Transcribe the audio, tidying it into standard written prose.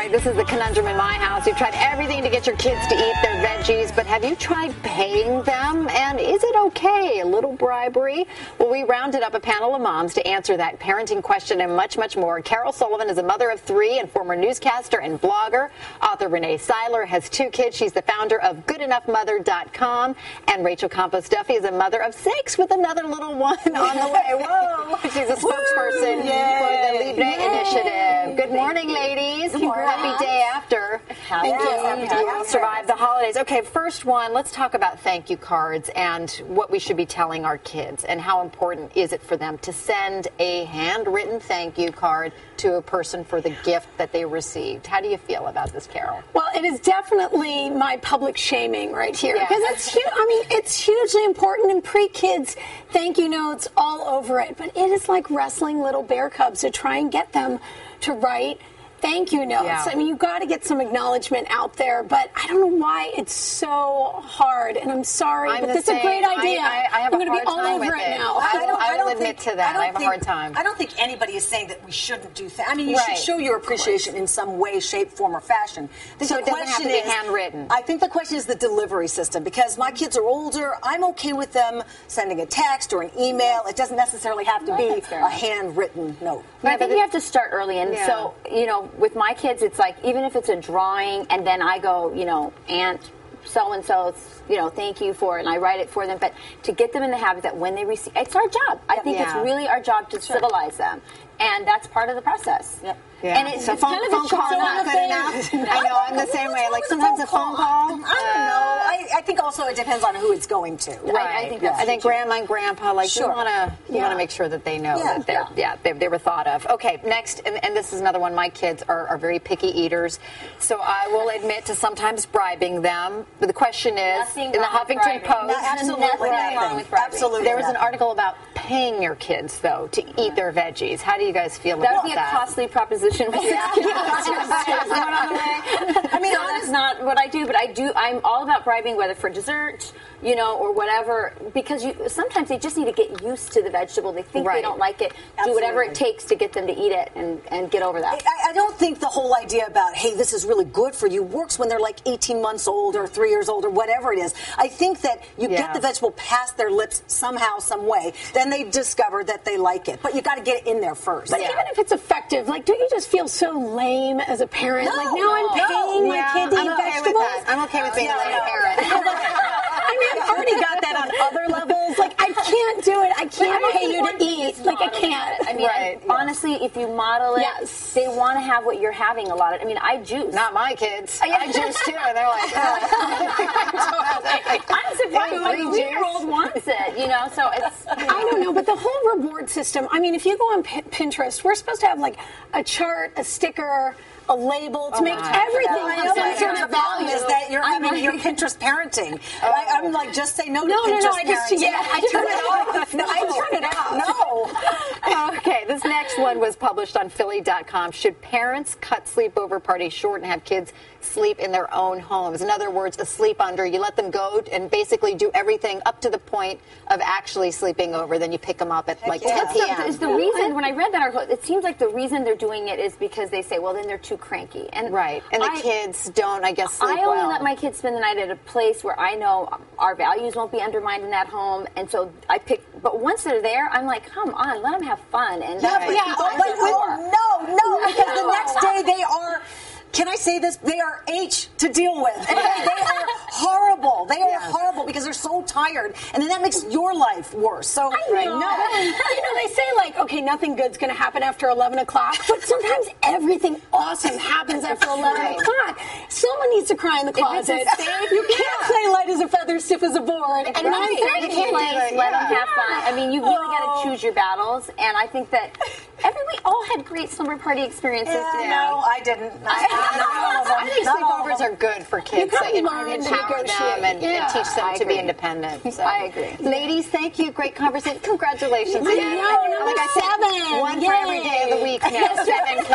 right, this is the conundrum in my house. You've tried everything to get your kids to eat their veggies, but have you tried paying them? And is it okay? A little bribery? Well, we rounded up a panel of moms to answer that parenting question and much, much more. Carol Sullivan is a mother of 3 and former newscaster and blogger. Author Renee Seiler has 2 kids. She's the founder of GoodEnoughMother.com. And Rachel Campos Duffy is a mother of 6 with another little one on the way. Whoa! She's a spokesperson for the LIBRE initiative. Good morning, ladies. Good morning. Happy day after. Thank you. Survived the holidays. Okay, first one, let's talk about thank you cards and what we should be telling our kids and how important is it for them to send a handwritten thank you card to a person for the gift that they received. How do you feel about this, Carol? Well, it is definitely my public shaming right here because it's hugely important in pre-kids thank you notes all over it. But it is like wrestling little bear cubs to try and get them to write thank you notes. Yeah. I mean, you've got to get some acknowledgement out there, but I don't know why it's so hard, and I'm sorry, but this is a great idea. I have I'm a going to be hard all time over with it now. I will admit to that. I have a hard time. I don't think anybody is saying that we shouldn't do that. I mean, you should show your appreciation in some way, shape, form, or fashion. So it doesn't have to be handwritten. I think the question is the delivery system, because my kids are older. I'm okay with them sending a text or an email. It doesn't necessarily have to be a handwritten note. I think you have to start early. And so, you know, with my kids, it's like, even if it's a drawing and then I go, you know, Aunt so-and-so, you know, thank you for it, and I write it for them. But to get them in the habit that when they receive, it's our job. I think it's really our job to civilize them. And that's part of the process. Yeah. And it's so kind of phone call not good enough. I know, I'm the same way. Like sometimes a phone call. I don't know. I think also it depends on who it's going to. Right. I think grandma and grandpa, like, you want to make sure that they know that they were thought of. Okay, next, and this is another one. My kids are very picky eaters, so I will admit to sometimes bribing them. But the question is, in the Huffington Post, Absolutely nothing. There was an article about paying your kids, though, to eat their veggies. How do you guys feel about that? That would be a costly proposition. I mean, that's not what I do, but I'm all about bribing, whether for dessert, you know, or whatever, because sometimes they just need to get used to the vegetable. They think they don't like it. Do whatever it takes to get them to eat it and get over that. I don't think the whole idea about, hey, this is really good for you works when they're like 18 months old or 3 years old or whatever it is. I think that you get the vegetable past their lips somehow, some way, then they discover that they like it. But you got to get it in there first. But even if it's effective, like, don't you just feel so lame as a parent? No, like, now I'm paying my kid to eat vegetables? I'm okay with being a lame parent. I mean, I've already got that on other levels. Like, I can't do it. I can't pay you to eat. Like, I can't. I mean, honestly, if you model it, they want to have what you're having a lot of. I mean, I juice. Not my kids. I juice too, and they're like, I'm surprised my 3-year-old wants it, you know, so it's. I don't know, but the whole reward system, I mean, if you go on Pinterest, we're supposed to have, like, a chart, a sticker, a label to make everything some sort of value. Is that you're having your Pinterest parenting? I'm like, just say no to Pinterest parenting. I turn it off. No, I turn it off. No. Okay, this next one was published on Philly.com. Should parents cut sleepover parties short and have kids sleep in their own homes? In other words, a sleep under. You let them go and basically do everything up to the point of actually sleeping over. Then you pick them up at like 10 p.m. Is the reason, when I read that article, it seems like the reason they're doing it is because they say, well, then they're too cranky. And and the kids don't, I guess, sleep I only let my kids spend the night at a place where I know our values won't be undermined in that home, and so I pick. But once they're there, I'm like, come on, let them have fun. And no, because the next day they are. Can I say this? They are H to deal with. They are horrible. They are horrible because they're so tired, and then that makes your life worse. So you know, they say, like, okay, nothing good's going to happen after 11 o'clock, but sometimes everything awesome happens after 11 o'clock. Someone needs to cry in the closet. You can't play light as a feather, stiff as a board. And 9:30 you can't let them have fun. I mean, you really got to choose your battles, and I think that we all had great slumber party experiences today. No, I didn't. I think sleepovers are good for kids. You They learn to empower them and teach them to be independent. So. I agree. Ladies, thank you. Great conversation. Congratulations. I know, like I said, 7. one for every day of the week now. 7 kids.